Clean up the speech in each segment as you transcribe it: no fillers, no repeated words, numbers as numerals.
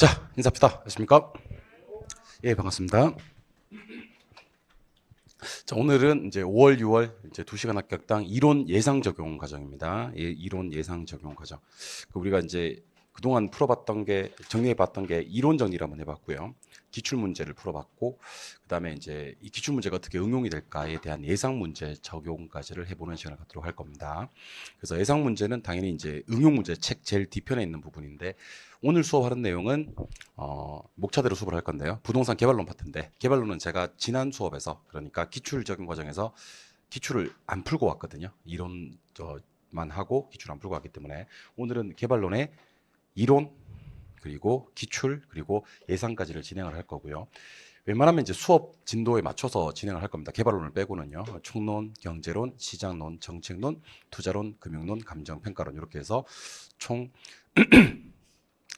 자, 인사합시다. 안녕하십니까? 예, 반갑습니다. 자, 오늘은 이제 5월, 6월 이제 2시간 합격당 이론 예상 적용 과정입니다. 예, 이론 예상 적용 과정. 우리가 이제 그동안 풀어봤던 게 정리해봤던 게 이론 정리를 한번 해봤고요. 기출 문제를 풀어봤고, 그다음에 이제 이 기출 문제가 어떻게 응용이 될까에 대한 예상 문제 적용까지를 해보는 시간을 갖도록 할 겁니다. 그래서 예상 문제는 당연히 이제 응용 문제 책 제일 뒤편에 있는 부분인데 오늘 수업하는 내용은 목차대로 수업을 할 건데요. 부동산 개발론 파트인데 개발론은 제가 지난 수업에서 그러니까 기출 적용 과정에서 기출을 안 풀고 왔거든요. 이론만 하고 기출 안 풀고 왔기 때문에 오늘은 개발론의 이론 그리고 기출 그리고 예상까지를 진행을 할 거고요. 웬만하면 이제 수업 진도에 맞춰서 진행을 할 겁니다. 개발론을 빼고는요. 총론, 경제론, 시장론, 정책론, 투자론, 금융론, 감정평가론 이렇게 해서 총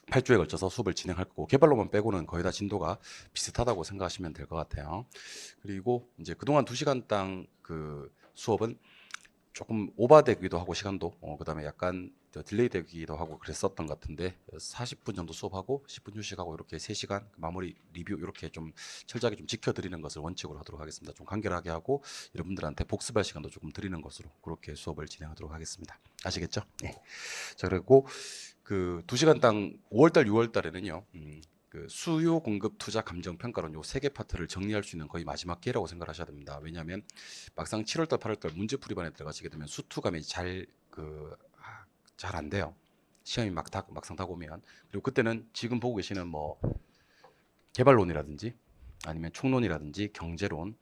8주에 걸쳐서 수업을 진행할 거고 개발론만 빼고는 거의 다 진도가 비슷하다고 생각하시면 될 것 같아요. 그리고 이제 그동안 2시간당 그 수업은 조금 오버되기도 하고 시간도 그다음에 약간 딜레이 되기도 하고 그랬었던 것 같은데 40분 정도 수업하고 10분 휴식하고 이렇게 3시간 마무리 리뷰 이렇게 좀 철저하게 좀 지켜드리는 것을 원칙으로 하도록 하겠습니다. 좀 간결하게 하고 여러분들한테 복습할 시간도 조금 드리는 것으로 그렇게 수업을 진행하도록 하겠습니다. 아시겠죠? 네. 자, 그리고 그 2시간당 5월달 6월달에는요. 그 수요 공급 투자 감정 평가론 요 3개 파트를 정리할 수 있는 거의 마지막 기회라고 생각하셔야 됩니다. 왜냐하면 막상 7월달 8월달 문제풀이반에 들어가시게 되면 수투감이 잘 안 돼요. 시험이 막상 다가오면. 그리고 그때는 지금 보고 계시는 뭐 개발론이라든지 아니면 총론이라든지 경제론,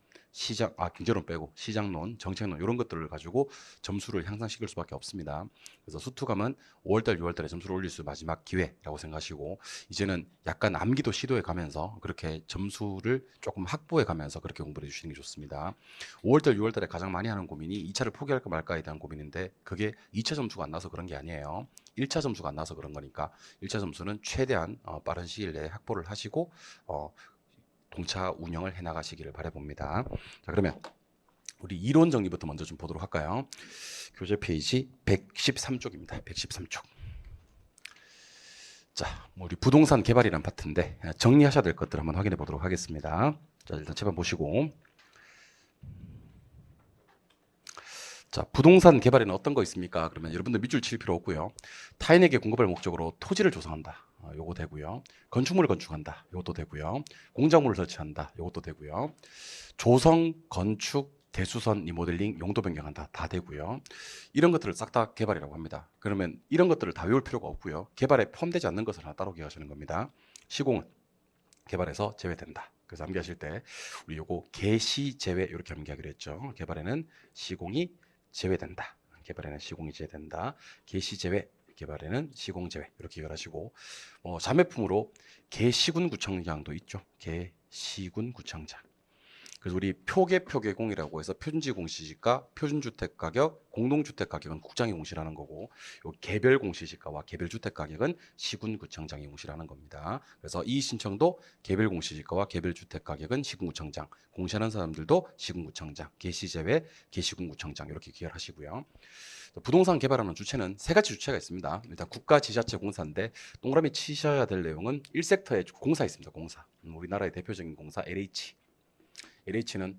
경제론 빼고 시장론, 정책론 이런 것들을 가지고 점수를 향상시킬 수밖에 없습니다. 그래서 수투감은 5월달, 6월달에 점수를 올릴 수 마지막 기회라고 생각하시고 이제는 약간 암기도 시도해 가면서 그렇게 점수를 조금 확보해 가면서 그렇게 공부를 해주시는 게 좋습니다. 5월달, 6월달에 가장 많이 하는 고민이 2차를 포기할까 말까에 대한 고민인데 그게 2차 점수가 안 나서 그런 게 아니에요. 1차 점수가 안 나서 그런 거니까 1차 점수는 최대한 빠른 시일 내에 확보를 하시고 동차 운영을 해나가시기를 바라봅니다. 자, 그러면 우리 이론 정리부터 먼저 좀 보도록 할까요? 교재 페이지 113쪽입니다. 113쪽. 자, 우리 부동산 개발이라는 파트인데 정리하셔야 될 것들 한번 확인해 보도록 하겠습니다. 자, 일단 제발 보시고. 자, 부동산 개발에는 어떤 거 있습니까? 그러면 여러분들 밑줄 칠 필요 없고요. 타인에게 공급할 목적으로 토지를 조성한다. 요거 되고요. 건축물을 건축한다. 요것도 되고요. 공작물을 설치한다. 요것도 되고요. 조성, 건축, 대수선, 리모델링, 용도 변경한다. 다 되고요. 이런 것들을 싹 다 개발이라고 합니다. 그러면 이런 것들을 다 외울 필요가 없고요. 개발에 포함되지 않는 것을 하나 따로 기억하시는 겁니다. 시공은 개발에서 제외된다. 그래서 암기하실 때 우리 요거 개시 제외 이렇게 암기하기로 했죠. 개발에는 시공이 제외된다. 개발에는 시공이 제외된다. 개시 제외, 개발에는 시공 제외 이렇게 기억하시고 자매품으로 개시군구청장도 있죠. 개시군구청장. 그래서 우리 표계공이라고 해서 표준지공시지가, 표준주택가격, 공동주택가격은 국장이 공시라는 거고 요 개별공시지가와 개별주택가격은 시군구청장이 공시라는 겁니다. 그래서 이 신청도 개별공시지가와 개별주택가격은 시군구청장, 공시하는 사람들도 시군구청장, 개시제외, 개시군구청장 이렇게 기억하시고요. 부동산 개발하는 주체는 세 가지 주체가 있습니다. 일단 국가지자체공사인데 동그라미 치셔야 될 내용은 1섹터에 공사 있습니다. 공사. 우리나라의 대표적인 공사 LH. LH는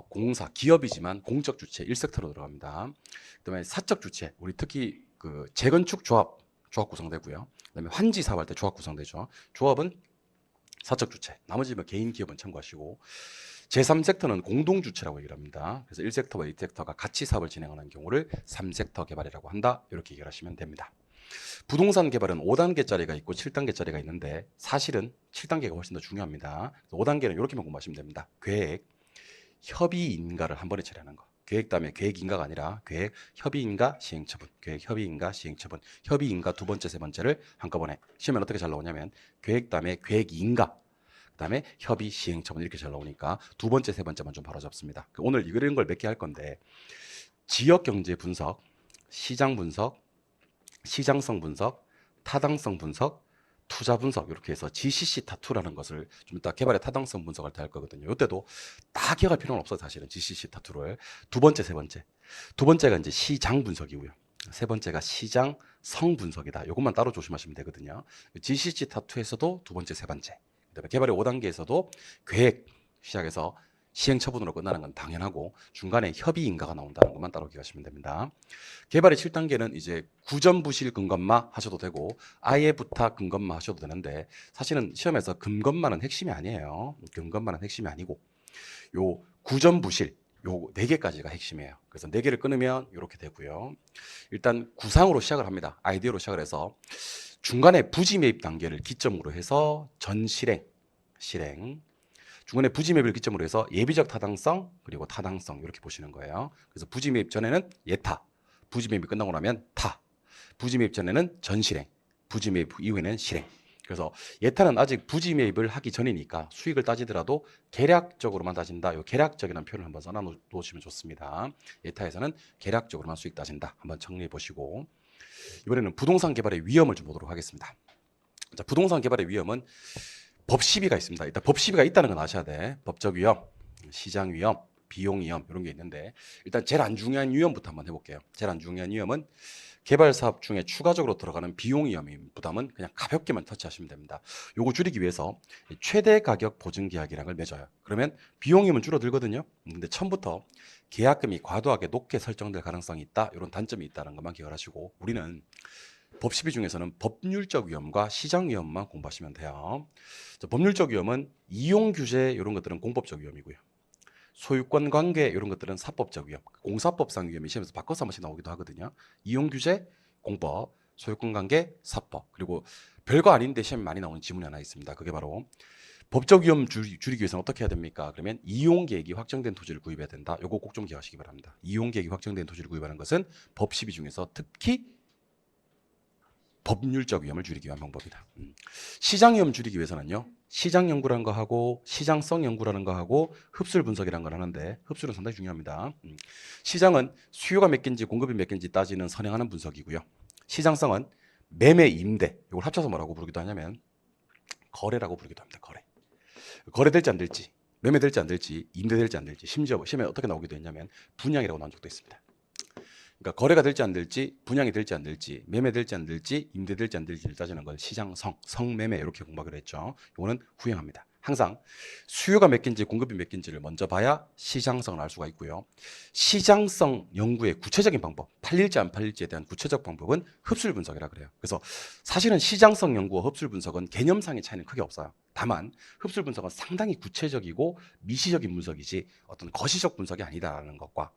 공사, 기업이지만 공적 주체 1섹터로 들어갑니다. 그다음에 사적 주체, 우리 특히 그 재건축 조합 구성되고요. 그다음에 환지 사업할 때 조합 구성되죠. 조합은 사적 주체, 나머지 뭐 개인 기업은 참고하시고 제3섹터는 공동주체라고 얘기를 합니다. 그래서 1섹터와 2섹터가 같이 사업을 진행하는 경우를 3섹터 개발이라고 한다. 이렇게 얘기하시면 됩니다. 부동산 개발은 5단계짜리가 있고 7단계짜리가 있는데 사실은 7단계가 훨씬 더 중요합니다. 5단계는 이렇게만 공부하시면 됩니다. 계획, 협의, 인가를 한 번에 처리하는 거. 계획 다음에 계획 인가가 아니라 계획, 협의 인가, 시행 처분. 계획, 협의 인가, 시행 처분. 협의 인가 두 번째, 세 번째를 한꺼번에. 시험에 어떻게 잘 나오냐면 계획 다음에 계획 인가, 그다음에 협의, 시행 처분 이렇게 잘 나오니까 두 번째, 세 번째만 좀 바로 잡습니다. 오늘 이런 걸 몇 개 할 건데 지역 경제 분석, 시장 분석, 시장성 분석, 타당성 분석, 투자 분석 이렇게 해서 GCC 타투라는 것을 좀 이따 개발의 타당성 분석할 때 할 거거든요. 이때도 다 기억할 필요는 없어요. 사실은 GCC 타투를 두 번째, 세 번째. 두 번째가 이제 시장 분석이고요. 세 번째가 시장 성 분석이다. 이것만 따로 조심하시면 되거든요. GCG 타투에서도 두 번째, 세 번째. 그다음에 개발의 5단계에서도 계획 시작해서 시행 처분으로 끝나는 건 당연하고 중간에 협의 인가가 나온다는 것만 따로 기억하시면 됩니다. 개발의 7단계는 이제 구전부실 근검마 하셔도 되고 아예 부탁 근검마 하셔도 되는데 사실은 시험에서 근검마는 핵심이 아니에요. 근검마는 핵심이 아니고 요 구전부실 요 4개까지가 핵심이에요. 그래서 4개를 끊으면 이렇게 되고요. 일단 구상으로 시작을 합니다. 아이디어로 시작을 해서 중간에 부지 매입 단계를 기점으로 해서 전실행, 실행, 중간에 부지 매입을 기점으로 해서 예비적 타당성 그리고 타당성 이렇게 보시는 거예요. 그래서 부지 매입 전에는 예타, 부지 매입이 끝나고 나면 타, 부지 매입 전에는 전실행, 부지 매입 이후에는 실행. 그래서 예타는 아직 부지 매입을 하기 전이니까 수익을 따지더라도 계략적으로만 따진다. 요 계략적이라는 표현을 한번 써놔 놓으시면 좋습니다. 예타에서는 계략적으로만 수익 따진다. 한번 정리해 보시고 이번에는 부동산 개발의 위험을 좀 보도록 하겠습니다. 자, 부동산 개발의 위험은 법 시비가 있습니다. 일단 법 시비가 있다는 건 아셔야 돼. 법적 위험, 시장 위험, 비용 위험 이런 게 있는데 일단 제일 안 중요한 위험부터 한번 해볼게요. 제일 안 중요한 위험은 개발 사업 중에 추가적으로 들어가는 비용 위험의 부담은 그냥 가볍게만 터치하시면 됩니다. 요거 줄이기 위해서 최대 가격 보증 계약이라는 걸 맺어요. 그러면 비용 위험은 줄어들거든요. 근데 처음부터 계약금이 과도하게 높게 설정될 가능성이 있다. 이런 단점이 있다는 것만 기억하시고 우리는 법 시비 중에서는 법률적 위험과 시장 위험만 공부하시면 돼요. 법률적 위험은 이용 규제 이런 것들은 공법적 위험이고요. 소유권 관계 이런 것들은 사법적 위험, 공사법상 위험이 시험에서 바꿔서 한 번씩 나오기도 하거든요. 이용 규제, 공법, 소유권 관계, 사법. 그리고 별거 아닌데 시험에 많이 나오는 지문이 하나 있습니다. 그게 바로 법적 위험 줄이기 위해서는 어떻게 해야 됩니까? 그러면 이용 계획이 확정된 토지를 구입해야 된다. 요거 꼭 좀 기억하시기 바랍니다. 이용 계획이 확정된 토지를 구입하는 것은 법 시비 중에서 특히 법률적 위험을 줄이기 위한 방법이다. 시장 위험 줄이기 위해서는요. 시장 연구라는 거 하고 시장성 연구라는 거 하고 흡술 분석이라는 걸 하는데 흡술은 상당히 중요합니다. 시장은 수요가 몇 개인지 공급이 몇 개인지 따지는 선행하는 분석이고요. 시장성은 매매 임대 이걸 합쳐서 뭐라고 부르기도 하냐면 거래라고 부르기도 합니다. 거래될지 안 될지 매매될지 안 될지 임대될지 안 될지 심지어 시험에 어떻게 나오기도 했냐면 분양이라고 나온 적도 있습니다. 그러니까 거래가 될지 안 될지, 분양이 될지 안 될지, 매매될지 안 될지, 임대될지 안 될지를 따지는 걸 시장성, 성매매 이렇게 공부하기로 했죠. 이거는 후행합니다. 항상 수요가 몇 개인지 공급이 몇 개인지를 먼저 봐야 시장성을 알 수가 있고요. 시장성 연구의 구체적인 방법, 팔릴지 안 팔릴지에 대한 구체적 방법은 흡술 분석이라 그래요. 그래서 사실은 시장성 연구와 흡술 분석은 개념상의 차이는 크게 없어요. 다만 흡술 분석은 상당히 구체적이고 미시적인 분석이지 어떤 거시적 분석이 아니다라는 것과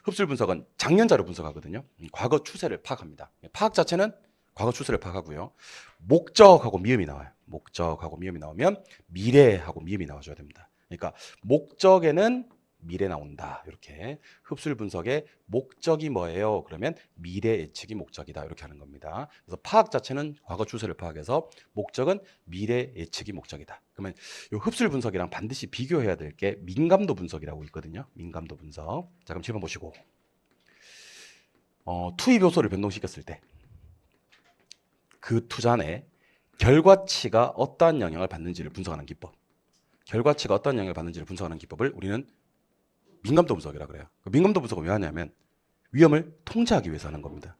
흡술 분석은 장년자료 분석하거든요. 과거 추세를 파악합니다. 파악 자체는 과거 추세를 파악하고요. 목적하고 미음이 나와요. 목적하고 미음이 나오면 미래하고 미음이 나와줘야 됩니다. 그러니까 목적에는 미래 나온다. 이렇게 흡술 분석의 목적이 뭐예요? 그러면 미래 예측이 목적이다. 이렇게 하는 겁니다. 그래서 파악 자체는 과거 추세를 파악해서 목적은 미래 예측이 목적이다. 그러면 이 흡술 분석이랑 반드시 비교해야 될 게 민감도 분석이라고 있거든요. 민감도 분석. 자, 그럼 7번 보시고 투입 요소를 변동시켰을 때 그 투자 내 결과치가 어떠한 영향을 받는지를 분석하는 기법. 결과치가 어떠한 영향을 받는지를 분석하는 기법을 우리는 민감도 분석이라고 그래요. 민감도 분석은 왜 하냐면 위험을 통제하기 위해서 하는 겁니다.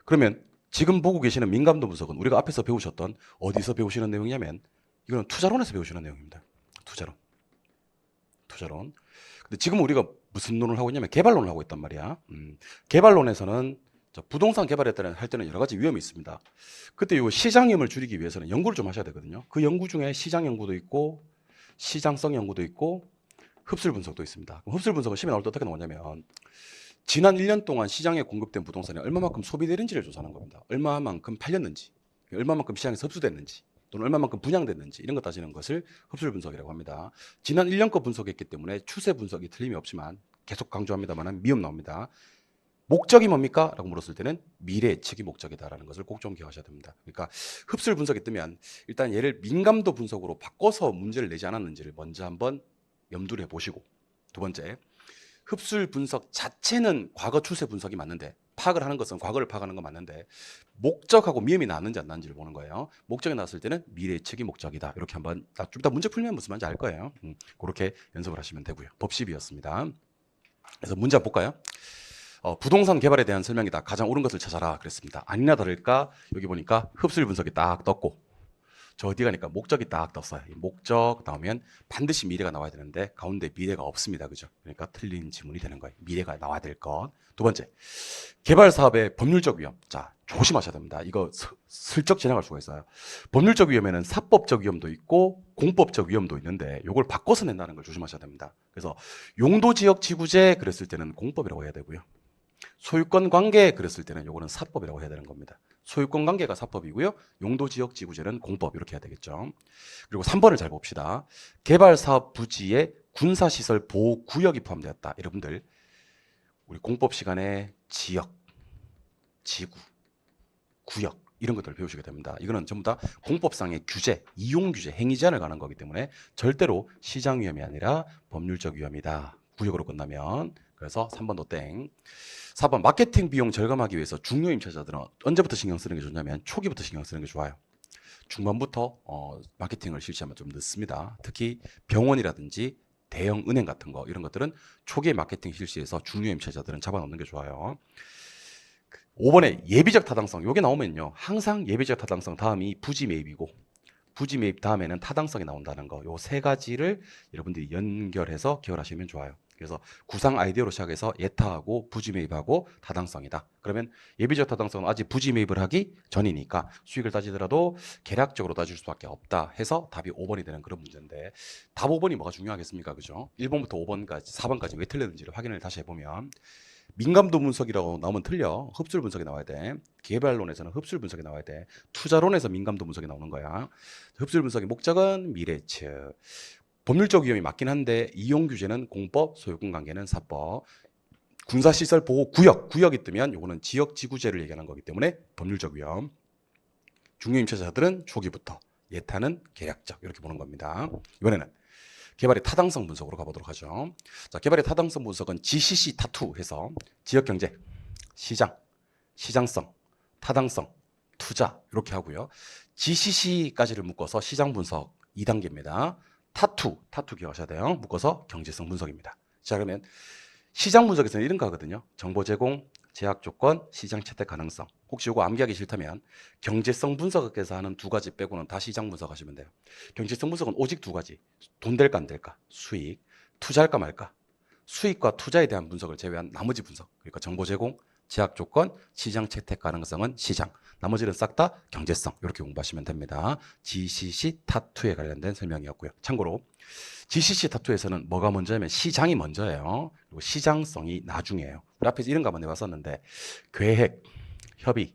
그러면 지금 보고 계시는 민감도 분석은 우리가 앞에서 배우셨던 어디서 배우시는 내용이냐면 이거는 투자론에서 배우시는 내용입니다. 투자론. 근데 지금 우리가 무슨 논을 하고 있냐면 개발론을 하고 있단 말이야. 개발론에서는 부동산 개발할 때는 여러 가지 위험이 있습니다. 그때 이 시장 위험을 줄이기 위해서는 연구를 좀 하셔야 되거든요. 그 연구 중에 시장 연구도 있고 시장성 연구도 있고 흡술 분석도 있습니다. 그럼 흡술 분석은 시험에 나올 때 어떻게 나오냐면 지난 1년 동안 시장에 공급된 부동산이 얼마만큼 소비되는지를 조사하는 겁니다. 얼마만큼 팔렸는지, 얼마만큼 시장에서 흡수됐는지, 또는 얼마만큼 분양됐는지 이런 거 따지는 것을 흡술 분석이라고 합니다. 지난 1년 거 분석했기 때문에 추세 분석이 틀림이 없지만 계속 강조합니다만 미음 나옵니다. 목적이 뭡니까? 라고 물었을 때는 미래 예측이 목적이다라는 것을 꼭 좀 기억하셔야 됩니다. 그러니까 흡술 분석이 뜨면 일단 얘를 민감도 분석으로 바꿔서 문제를 내지 않았는지를 먼저 한번 염두를 해보시고 두 번째, 흡술 분석 자체는 과거 추세 분석이 맞는데 파악을 하는 것은 과거를 파악하는 건 맞는데 목적하고 미음이 나왔는지 안 나왔는지를 보는 거예요. 목적이 나왔을 때는 미래 예측이 목적이다. 이렇게 한번 좀 이따 문제 풀면 무슨 말인지 알 거예요. 그렇게 연습을 하시면 되고요. 법시비였습니다. 그래서 문제 한번 볼까요? 부동산 개발에 대한 설명이다. 가장 옳은 것을 찾아라. 그랬습니다. 아니나 다를까 여기 보니까 흡수율 분석이 딱 떴고 저 어디 가니까 목적이 딱 떴어요. 이 목적 나오면 반드시 미래가 나와야 되는데 가운데 미래가 없습니다. 그죠? 그러니까 틀린 지문이 되는 거예요. 미래가 나와야 될 것. 두 번째, 개발 사업의 법률적 위험. 자, 조심하셔야 됩니다. 이거 슬쩍 지나갈 수가 있어요. 법률적 위험에는 사법적 위험도 있고 공법적 위험도 있는데 이걸 바꿔서 낸다는 걸 조심하셔야 됩니다. 그래서 용도지역 지구제 그랬을 때는 공법이라고 해야 되고요. 소유권 관계 그랬을 때는 요거는 사법이라고 해야 되는 겁니다. 소유권 관계가 사법이고요. 용도지역 지구제는 공법 이렇게 해야 되겠죠. 그리고 3번을 잘 봅시다. 개발사업 부지에 군사시설 보호구역이 포함되었다. 여러분들 우리 공법 시간에 지역, 지구, 구역 이런 것들을 배우시게 됩니다. 이거는 전부 다 공법상의 규제, 이용 규제, 행위 제한을 가는 거기 때문에 절대로 시장 위험이 아니라 법률적 위험이다. 구역으로 끝나면. 그래서 3번도 땡. 4번 마케팅 비용 절감하기 위해서 중요 임차자들은 언제부터 신경 쓰는 게 좋냐면 초기부터 신경 쓰는 게 좋아요. 중반부터 마케팅을 실시하면 좀 늦습니다. 특히 병원이라든지 대형 은행 같은 거 이런 것들은 초기에 마케팅 실시해서 중요 임차자들은 잡아놓는 게 좋아요. 5번에 예비적 타당성 요게 나오면요 항상 예비적 타당성 다음이 부지 매입이고 부지 매입 다음에는 타당성이 나온다는 거 요 세 가지를 여러분들이 연결해서 기억하시면 좋아요. 그래서 구상 아이디어로 시작해서 예타하고 부지 매입하고 타당성이다. 그러면 예비적 타당성은 아직 부지 매입을 하기 전이니까 수익을 따지더라도 계략적으로 따질 수밖에 없다 해서 답이 5번이 되는 그런 문제인데 답 5번이 뭐가 중요하겠습니까? 그죠? 1번부터 5번까지 4번까지 왜 틀렸는지를 확인을 다시 해보면 민감도 분석이라고 나오면 틀려. 흡수율 분석이 나와야 돼. 개발론에서는 흡수율 분석이 나와야 돼. 투자론에서 민감도 분석이 나오는 거야. 흡수율 분석의 목적은 미래측. 법률적 위험이 맞긴 한데 이용 규제는 공법, 소유권 관계는 사법. 군사시설 보호 구역, 구역이 뜨면 요거는 지역 지구제를 얘기하는 거기 때문에 법률적 위험. 중요 임차자들은 초기부터, 예타는 계약적 이렇게 보는 겁니다. 이번에는 개발의 타당성 분석으로 가보도록 하죠. 자, 개발의 타당성 분석은 GCC 타투 해서 지역 경제, 시장, 시장성, 타당성, 투자 이렇게 하고요. GCC까지를 묶어서 시장 분석 2단계입니다. 타투 기억하셔야 돼요. 묶어서 경제성 분석입니다. 자, 그러면 시장 분석에서는 이런 거 하거든요. 정보 제공, 제약 조건, 시장 채택 가능성. 혹시 이거 암기하기 싫다면 경제성 분석에서 하는 두 가지 빼고는 다 시장 분석하시면 돼요. 경제성 분석은 오직 두 가지. 돈 될까 안 될까? 수익. 투자할까 말까? 수익과 투자에 대한 분석을 제외한 나머지 분석. 그러니까 정보 제공, 제약 조건, 시장 채택 가능성은 시장. 나머지는 싹 다 경제성. 이렇게 공부하시면 됩니다. GCC 타투에 관련된 설명이었고요. 참고로 GCC 타투에서는 뭐가 먼저냐면 시장이 먼저예요. 그리고 시장성이 나중이에요. 우리 앞에서 이런 거 한번 해봤었는데 계획, 협의,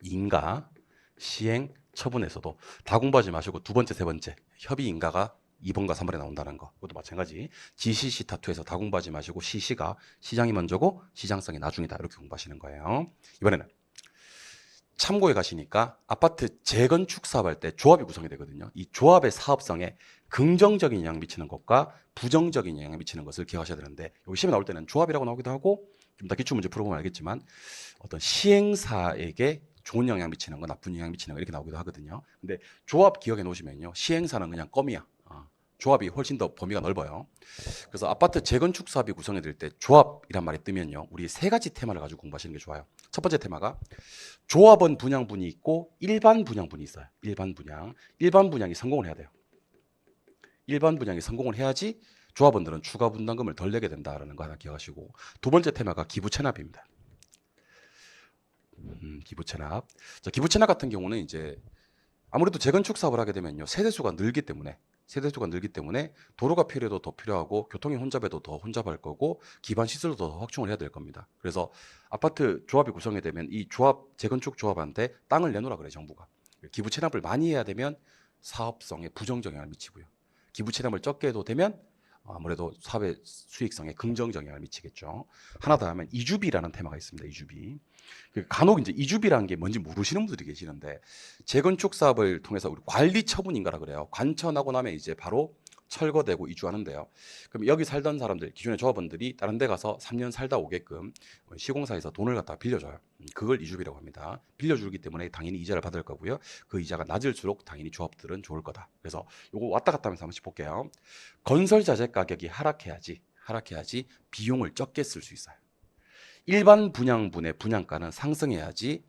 인가, 시행, 처분에서도 다 공부하지 마시고 두 번째, 세 번째 협의 인가가 2번과 3번에 나온다는 거. 그것도 마찬가지. GCC 타투에서 다 공부하지 마시고 시시가 시장이 먼저고 시장성이 나중이다. 이렇게 공부하시는 거예요. 이번에는 참고에 가시니까 아파트 재건축 사업할 때 조합이 구성이 되거든요. 이 조합의 사업성에 긍정적인 영향을 미치는 것과 부정적인 영향을 미치는 것을 기억하셔야 되는데 여기 시험에 나올 때는 조합이라고 나오기도 하고 좀 더 기출문제 풀어보면 알겠지만 어떤 시행사에게 좋은 영향 미치는 거 나쁜 영향 미치는 거 이렇게 나오기도 하거든요. 근데 조합 기억해 놓으시면요. 시행사는 그냥 껌이야. 조합이 훨씬 더 범위가 넓어요. 그래서 아파트 재건축 사업이 구성이 될 때 조합이란 말이 뜨면요. 우리 세 가지 테마를 가지고 공부하시는 게 좋아요. 첫 번째 테마가 조합원 분양분이 있고 일반 분양분이 있어요. 일반 분양. 일반 분양이 성공을 해야 돼요. 일반 분양이 성공을 해야지 조합원들은 추가 분담금을 덜 내게 된다라는 거 하나 기억하시고 두 번째 테마가 기부 체납입니다. 기부 체납. 자, 기부 체납 같은 경우는 이제 아무래도 재건축 사업을 하게 되면요. 세대수가 늘기 때문에 도로가 필요해도 더 필요하고 교통의 혼잡에도 더 혼잡할 거고 기반 시설도 더 확충을 해야 될 겁니다. 그래서 아파트 조합이 구성이 되면 이 조합 재건축 조합한테 땅을 내놓으라 그래 정부가. 기부 체납을 많이 해야 되면 사업성에 부정적 영향을 미치고요. 기부 체납을 적게 해도 되면 아무래도 사업의 수익성에 긍정적 영향을 미치겠죠. 하나 더 하면 이주비라는 테마가 있습니다. 이주비. 간혹 이제 이주비라는 게 뭔지 모르시는 분들이 계시는데 재건축 사업을 통해서 우리 관리 처분인가라 그래요. 관천하고 나면 이제 바로 철거되고 이주하는데요. 그럼 여기 살던 사람들, 기존의 조합원들이 다른 데 가서 3년 살다 오게끔 시공사에서 돈을 갖다 빌려줘요. 그걸 이주비라고 합니다. 빌려주기 때문에 당연히 이자를 받을 거고요. 그 이자가 낮을수록 당연히 조합들은 좋을 거다. 그래서 요거 왔다 갔다 하면서 한 번씩 볼게요. 건설 자재 가격이 하락해야지 비용을 적게 쓸 수 있어요. 일반 분양분의 분양가는 상승해야지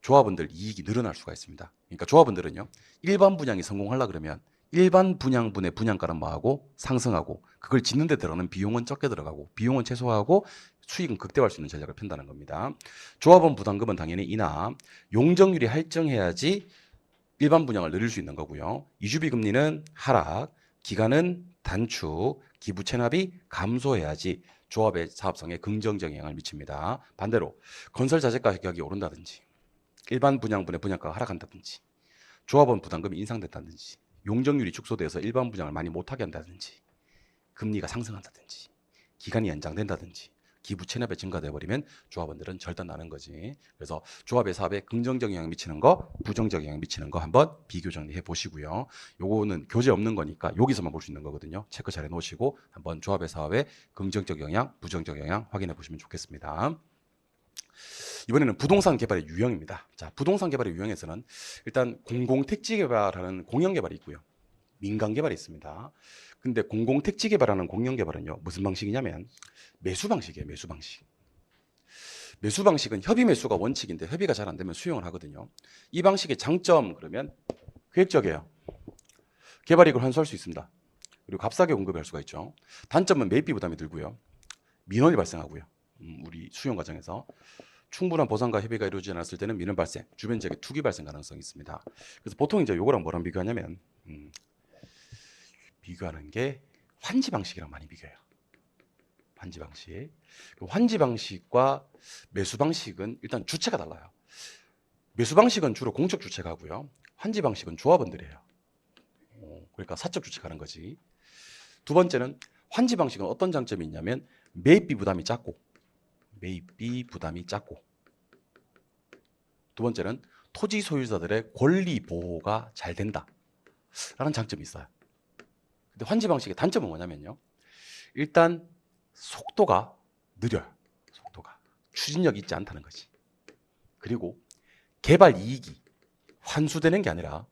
조합원들 이익이 늘어날 수가 있습니다. 그러니까 조합원들은요, 일반 분양이 성공하려 그러면 일반 분양분의 분양가는 뭐하고 상승하고, 그걸 짓는 데 들어가는 비용은 적게 들어가고 비용은 최소화하고 수익은 극대화할 수 있는 전략을 편다는 겁니다. 조합원 부담금은 당연히 인하, 용적률이 할증해야지 일반 분양을 늘릴 수 있는 거고요. 이주비 금리는 하락, 기간은 단축, 기부 체납이 감소해야지 조합의 사업성에 긍정적인 영향을 미칩니다. 반대로 건설 자재가 가격이 오른다든지 일반 분양분의 분양가가 하락한다든지 조합원 부담금이 인상된다든지 용적률이 축소돼서 일반 분양을 많이 못하게 한다든지 금리가 상승한다든지 기간이 연장된다든지 기부 체납이 증가돼 버리면 조합원들은 절단나는 거지. 그래서 조합의 사업에 긍정적 영향 미치는 거, 부정적 영향 미치는 거 한번 비교 정리해 보시고요. 요거는 교재 없는 거니까 여기서만 볼 수 있는 거거든요. 체크 잘 해놓으시고 한번 조합의 사업에 긍정적 영향, 부정적 영향 확인해 보시면 좋겠습니다. 이번에는 부동산 개발의 유형입니다. 자, 부동산 개발의 유형에서는 일단 공공택지 개발하는 공영 개발이 있고요. 민간 개발이 있습니다. 근데 공공택지 개발하는 공영 개발은요, 무슨 방식이냐면 매수 방식이에요. 매수 방식. 매수 방식은 협의 매수가 원칙인데 협의가 잘 안 되면 수용을 하거든요. 이 방식의 장점 그러면 계획적이에요. 개발이익을 환수할 수 있습니다. 그리고 값싸게 공급할 수가 있죠. 단점은 매입비 부담이 들고요. 민원이 발생하고요. 우리 수용 과정에서 충분한 보상과 협의가 이루어지지 않았을 때는 민원 발생, 주변 지역의 투기 발생 가능성이 있습니다. 그래서 보통 이제 요거랑 뭐랑 비교하냐면 비교하는 게 환지 방식이랑 많이 비교해요. 환지 방식. 환지 방식과 매수 방식은 일단 주체가 달라요. 매수 방식은 주로 공적 주체가 하고요. 환지 방식은 조합원들이에요. 그러니까 사적 주체가 하는 거지. 두 번째는 환지 방식은 어떤 장점이 있냐면 매입비 부담이 작고 두 번째는 토지 소유자들의 권리 보호가 잘 된다 라는 장점이 있어요. 근데 환지 방식의 단점은 뭐냐면요, 일단 속도가 느려요. 속도가 추진력이 있지 않다는 거지. 그리고 개발 이익이 환수되는 게 아니라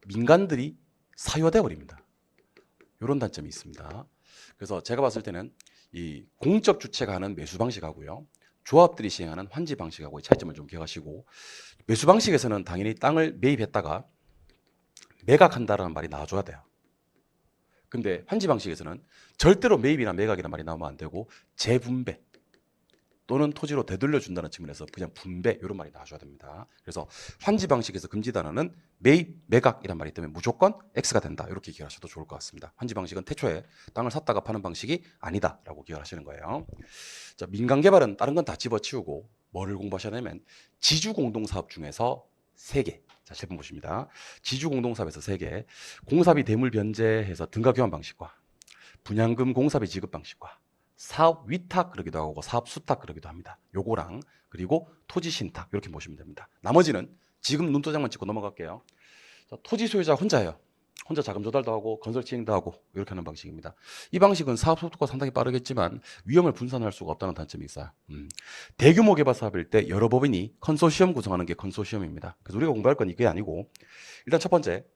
민간들이 사유화돼 버립니다. 이런 단점이 있습니다. 그래서 제가 봤을 때는 이 공적 주체가 하는 매수 방식하고요, 조합들이 시행하는 환지 방식하고의 차이점을 좀 기억하시고, 매수 방식에서는 당연히 땅을 매입했다가 매각한다라는 말이 나와줘야 돼요. 근데 환지 방식에서는 절대로 매입이나 매각이라는 말이 나오면 안 되고 재분배 또는 토지로 되돌려준다는 측면에서 그냥 분배 이런 말이 나와줘야 됩니다. 그래서 환지 방식에서 금지 단어는 매입, 매각이란 말이 때문에 무조건 X가 된다 이렇게 기억하셔도 좋을 것 같습니다. 환지 방식은 태초에 땅을 샀다가 파는 방식이 아니다라고 기억하시는 거예요. 자, 민간 개발은 다른 건 다 집어치우고 뭐를 공부하셔야 되냐면 지주 공동사업 중에서 3개. 자, 3번 보십니다. 지주 공동사업에서 3개. 공사비 대물 변제해서 등가 교환 방식과 분양금 공사비 지급 방식과 사업 위탁 그러기도 하고 사업 수탁 그러기도 합니다. 요거랑 그리고 토지 신탁 이렇게 보시면 됩니다. 나머지는 지금 눈도장만 찍고 넘어갈게요. 자, 토지 소유자 혼자예요. 혼자 자금 조달도 하고 건설 진행도 하고 이렇게 하는 방식입니다. 이 방식은 사업 속도가 상당히 빠르겠지만 위험을 분산할 수가 없다는 단점이 있어요. 대규모 개발 사업일 때 여러 법인이 컨소시엄 구성하는 게 컨소시엄입니다. 그래서 우리가 공부할 건 이게 아니고, 일단 첫 번째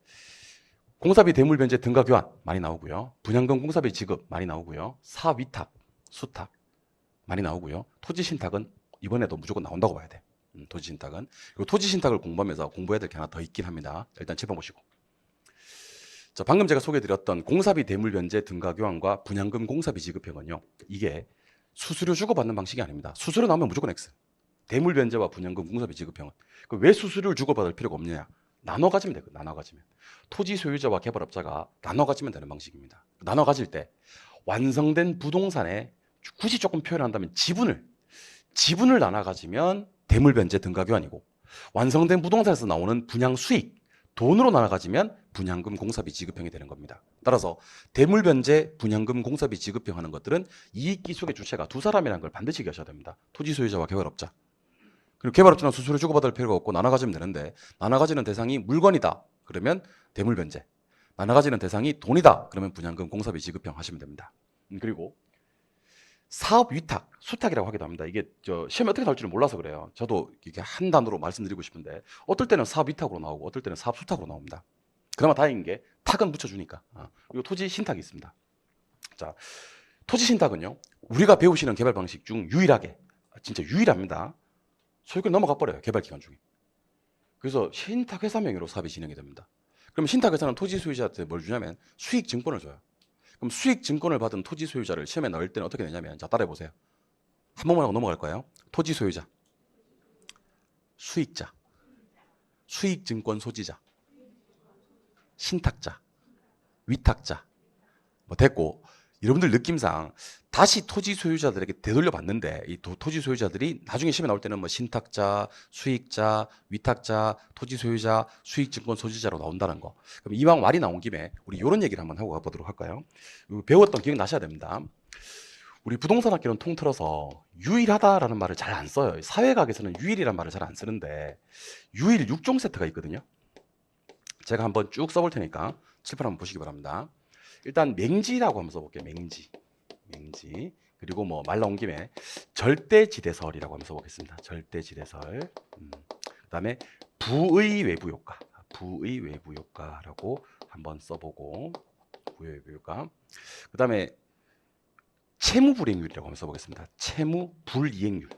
공사비 대물 변제 등가 교환 많이 나오고요. 분양금 공사비 지급 많이 나오고요. 사업 위탁, 수탁 많이 나오고요. 토지 신탁은 이번에도 무조건 나온다고 봐야 돼. 토지 신탁은. 그리고 토지 신탁을 공부하면서 공부해야 될 게 하나 더 있긴 합니다. 일단 짚어보시고. 자, 방금 제가 소개해드렸던 공사비 대물 변제 등가 교환과 분양금 공사비 지급형은요, 이게 수수료 주고받는 방식이 아닙니다. 수수료 나오면 무조건 X. 대물 변제와 분양금 공사비 지급형은 왜 수수료를 주고받을 필요가 없느냐? 나눠 가지면 되거든. 나눠 가지면 토지 소유자와 개발업자가 나눠 가지면 되는 방식입니다. 나눠 가질 때 완성된 부동산에 굳이 조금 표현한다면 지분을 나눠 가지면 대물 변제 등가 교환이고, 완성된 부동산에서 나오는 분양 수익 돈으로 나눠 가지면 분양금 공사비 지급형이 되는 겁니다. 따라서 대물 변제 분양금 공사비 지급형 하는 것들은 이익 기속의 주체가 두 사람이라는 걸 반드시 기억하셔야 됩니다. 토지 소유자와 개발업자. 그리고 개발업자는 수수료 주고받을 필요가 없고 나눠 가지면 되는데, 나눠 가지는 대상이 물건이다 그러면 대물 변제, 나눠 가지는 대상이 돈이다 그러면 분양금 공사비 지급형 하시면 됩니다. 그리고 사업 위탁, 수탁이라고 하기도 합니다. 이게 시험에 어떻게 나올 줄을 몰라서 그래요. 저도 이게 한 단어로 말씀드리고 싶은데 어떨 때는 사업 위탁으로 나오고 어떨 때는 사업 수탁으로 나옵니다. 그나마 다행인 게 탁은 붙여주니까. 그리고 토지 신탁이 있습니다. 자, 토지 신탁은요, 우리가 배우시는 개발 방식 중 유일하게 진짜 유일합니다. 소유권이 넘어가 버려요. 개발 기간 중에. 그래서 신탁회사 명의로 사업이 진행이 됩니다. 그럼 신탁회사는 토지 소유자한테 뭘 주냐면 수익 증권을 줘요. 그럼 수익 증권을 받은 토지 소유자를 시험에 넣을 때는 어떻게 되냐면, 자, 따라해 보세요. 한 번만 하고 넘어갈 거예요. 토지 소유자, 수익자, 수익 증권 소지자, 신탁자, 위탁자. 뭐 됐고, 여러분들 느낌상 다시 토지 소유자들에게 되돌려 받는데, 이 토지 소유자들이 나중에 시험에 나올 때는 뭐 신탁자, 수익자, 위탁자, 토지 소유자, 수익 증권 소지자로 나온다는 거. 그럼 이왕 말이 나온 김에 우리 이런 얘기를 한번 하고 가보도록 할까요? 배웠던 기억 나셔야 됩니다. 우리 부동산 학교는 통틀어서 유일하다라는 말을 잘 안 써요. 사회학에서는 유일이라는 말을 잘 안 쓰는데, 유일 6종 세트가 있거든요. 제가 한번 쭉 써볼 테니까 칠판 한번 보시기 바랍니다. 일단 맹지라고 한번 써볼게요. 맹지. 그리고 뭐 말 나온 김에 절대지대설이라고 한번 써보겠습니다. 절대지대설. 그다음에 부의 외부 효과라고 한번 써보고, 부의 외부 효과. 그다음에 채무 불이행률이라고 한번 써보겠습니다. 채무 불이행률.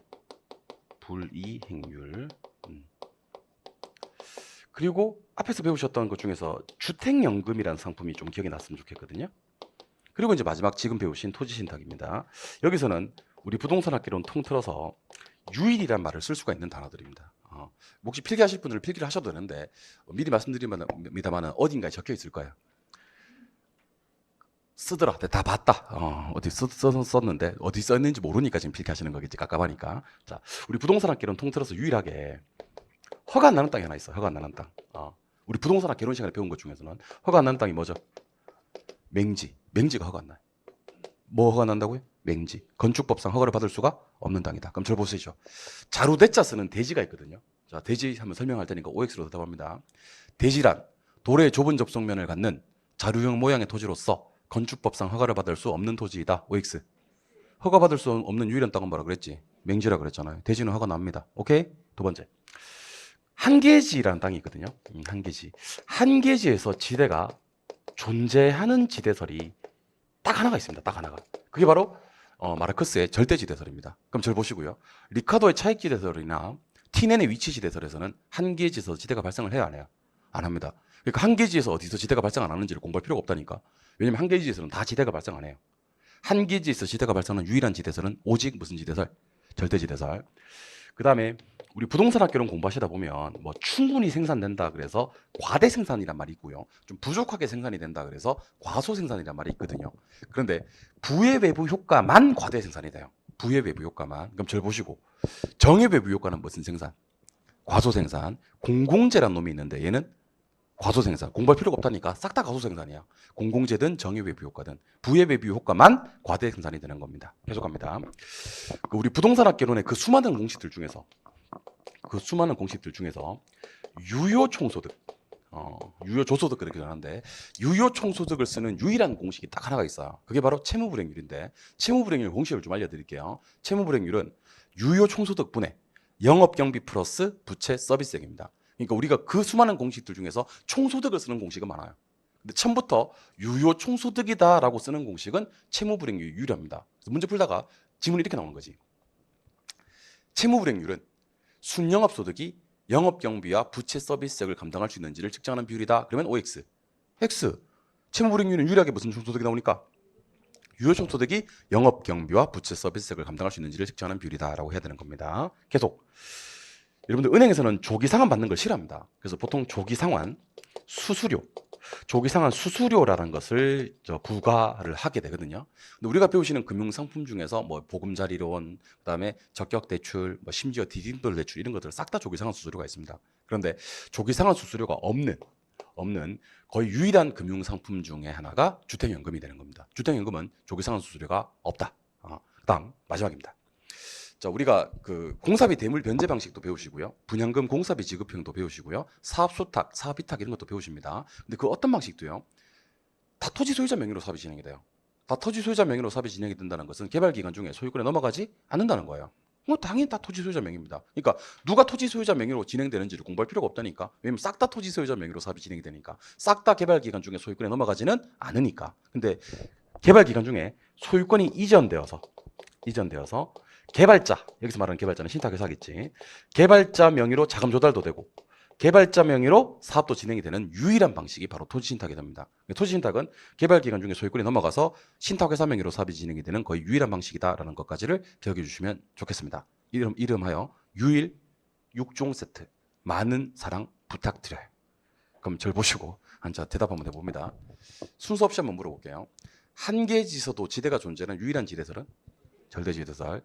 그리고 앞에서 배우셨던 것 중에서 주택연금이라는 상품이 좀 기억이 났으면 좋겠거든요. 그리고 이제 마지막 지금 배우신 토지신탁입니다. 여기서는 우리 부동산 학개론 통틀어서 유일이란 말을 쓸 수가 있는 단어들입니다. 혹시 필기하실 분들은 필기를 하셔도 되는데, 미리 말씀드립니다만 어딘가에 적혀 있을 거예요. 쓰더라. 다 봤다. 어디 썼는데 어디 썼는지 모르니까 지금 필기하시는 거겠지. 깝깝하니까. 자, 우리 부동산 학개론 통틀어서 유일하게 허가 안 나는 땅이 하나 있어. 허가 안 나는 땅. 우리 부동산 학 개론 시간에 배운 것 중에서는 허가 안 나는 땅이 뭐죠? 맹지. 맹지가 허가 안 나요. 뭐 허가 난다고요? 맹지. 건축법상 허가를 받을 수가 없는 땅이다. 그럼 절 보시죠. 자루 대자 쓰는 대지가 있거든요. 자, 대지 한번 설명할 테니까 OX로 대답합니다. 대지란 도로의 좁은 접속면을 갖는 자루형 모양의 토지로서 건축법상 허가를 받을 수 없는 토지이다. OX. 허가 받을 수 없는 유일한 땅은 뭐라 그랬지? 맹지라 그랬잖아요. 대지는 허가 납니다. 오케이? 두 번째. 한계지라는 땅이 있거든요. 한계지에서 지대가 존재하는 지대설이 딱 하나가 있습니다. 딱 하나가. 그게 바로 마르크스의 절대지대설입니다. 그럼 절 보시고요. 리카도의 차익지대설이나 티넨의 위치지대설에서는 한계지에서 지대가 발생을 해야 안 해요? 안 합니다. 그러니까 한계지에서 어디서 지대가 발생 안 하는지를 공부할 필요가 없다니까. 왜냐면 한계지에서는 다 지대가 발생 안 해요. 한계지에서 지대가 발생하는 유일한 지대설은 오직 무슨 지대설? 절대지대설. 그 다음에 우리 부동산 학교는 공부하시다 보면 뭐 충분히 생산된다 그래서 과대 생산이란 말이 있고요. 좀 부족하게 생산이 된다 그래서 과소 생산이란 말이 있거든요. 그런데 부의 외부 효과만 과대 생산이 돼요. 부의 외부 효과만. 그럼 절 보시고, 정의 외부 효과는 무슨 생산? 과소 생산. 공공재란 놈이 있는데 얘는 과소 생산. 공부할 필요가 없다니까. 싹 다 과소 생산이야. 공공재든 정의 외부 효과든 부의 외부 효과만 과대 생산이 되는 겁니다. 계속합니다. 우리 부동산 학개론의 그 수많은 공식들 중에서 유효 총소득, 유효 조소득 그렇게 하는데, 유효 총소득을 쓰는 유일한 공식이 딱 하나가 있어요. 그게 바로 채무불이행률인데, 채무불이행률 공식을 좀 알려드릴게요. 채무불이행률은 유효 총소득 분의 영업경비 플러스 부채 서비스액입니다. 그러니까 우리가 그 수많은 공식들 중에서 총소득을 쓰는 공식은 많아요. 근데 처음부터 유효 총소득이다라고 쓰는 공식은 채무불이행률이 유일합니다. 그래서 문제 풀다가 지문이 이렇게 나오는 거지. 채무불이행률은 순영업소득이 영업경비와 부채 서비스액을 감당할 수 있는지를 측정하는 비율이다. 그러면 OX. X. 채무불이행률은 유일하게 무슨 총소득이 나오니까? 유효 총소득이 영업경비와 부채 서비스액을 감당할 수 있는지를 측정하는 비율이다라고 해야 되는 겁니다. 계속. 여러분들 은행에서는 조기상환 받는 걸 싫어합니다. 그래서 보통 조기상환 수수료라는 것을 부과를 하게 되거든요. 근데 우리가 배우시는 금융상품 중에서 뭐 보금자리론, 그다음에 적격대출, 뭐 심지어 디딤돌 대출 이런 것들 싹 다 조기상환 수수료가 있습니다. 그런데 조기상환 수수료가 없는 거의 유일한 금융상품 중에 하나가 주택연금이 되는 겁니다. 주택연금은 조기상환 수수료가 없다. 그다음 마지막입니다. 자, 우리가 그 공사비 대물 변제 방식도 배우시고요. 분양금 공사비 지급형도 배우시고요. 사업소탁, 사업위탁 이런 것도 배우십니다. 근데 그 어떤 방식도요. 다 토지 소유자 명의로 사업이 진행이 돼요. 다 토지 소유자 명의로 사업이 진행이 된다는 것은 개발 기간 중에 소유권에 넘어가지 않는다는 거예요. 뭐 당연히 다 토지 소유자 명의입니다. 그러니까 누가 토지 소유자 명의로 진행되는지를 공부할 필요가 없다니까. 왜냐면 싹 다 토지 소유자 명의로 사업이 진행이 되니까. 싹 다 개발 기간 중에 소유권에 넘어가지는 않으니까. 근데 개발 기간 중에 소유권이 이전되어서 개발자, 여기서 말하는 개발자는 신탁회사겠지. 개발자 명의로 자금 조달도 되고 개발자 명의로 사업도 진행이 되는 유일한 방식이 바로 토지신탁이 됩니다. 토지신탁은 개발기간 중에 소유권이 넘어가서 신탁회사 명의로 사업이 진행이 되는 거의 유일한 방식이다라는 것까지를 기억해 주시면 좋겠습니다. 이름하여 유일 6종 세트. 많은 사랑 부탁드려요. 그럼 절 보시고 한자 대답 한번 해봅니다. 순서 없이 한번 물어볼게요. 한계지서도 지대가 존재하는 유일한 지대설은? 절대지대설.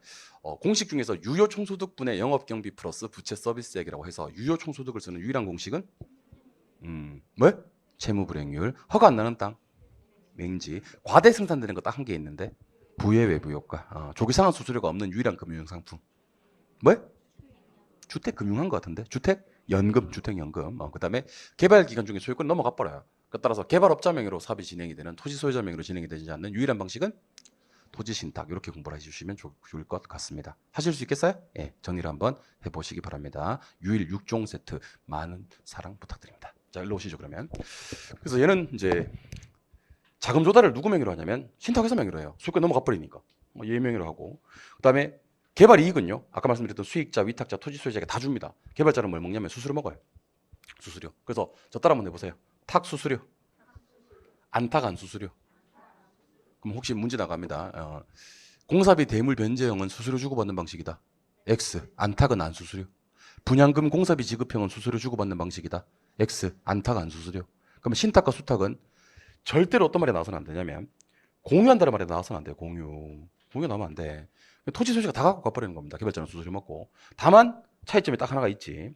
공식 중에서 유효 총소득분의 영업경비 플러스 부채 서비스액이라고 해서 유효 총소득을 쓰는 유일한 공식은 뭐? 채무불이익률. 허가 안 나는 땅 맹지. 과대 생산되는 거 딱 한 개 있는데 부의 외부 효과. 조기상환 수수료가 없는 유일한 금융 상품. 뭐? 주택 금융한 것 같은데. 주택 연금, 주택연금. 그다음에 개발 기간 중에 소유권 넘어가 버려요. 따라서 개발업자 명의로 사업이 진행이 되는 토지 소유자 명의로 진행이 되지 않는 유일한 방식은 토지신탁. 이렇게 공부를 해주시면 좋을 것 같습니다. 하실 수 있겠어요? 예, 정리를 한번 해보시기 바랍니다. 유일 6종 세트 많은 사랑 부탁드립니다. 자, 일로 오시죠 그러면. 그래서 얘는 이제 자금 조달을 누구 명의로 하냐면 신탁회사 명의로 해요. 소유권 넘어가 버리니까 얘 명의로 하고. 그다음에 개발 이익은요. 아까 말씀드렸던 수익자, 위탁자, 토지 소유자에게 다 줍니다. 개발자는 뭘 먹냐면 수수료 먹어요. 수수료. 그래서 저 따라 한번 해보세요. 탁 수수료. 안탁 안 수수료. 그럼 혹시 문제 나갑니다. 공사비 대물 변제형은 수수료 주고받는 방식이다. X. 안탁은 안 수수료. 분양금 공사비 지급형은 수수료 주고받는 방식이다. X. 안탁 안 수수료. 그럼 신탁과 수탁은 절대로 어떤 말이 나와서는 안 되냐면 공유한다는 말이 나와서는 안 돼요. 공유 나오면 안 돼. 토지 소유자가 다 갖고 가버리는 겁니다. 개발자는 수수료 먹고. 다만 차이점이 딱 하나가 있지.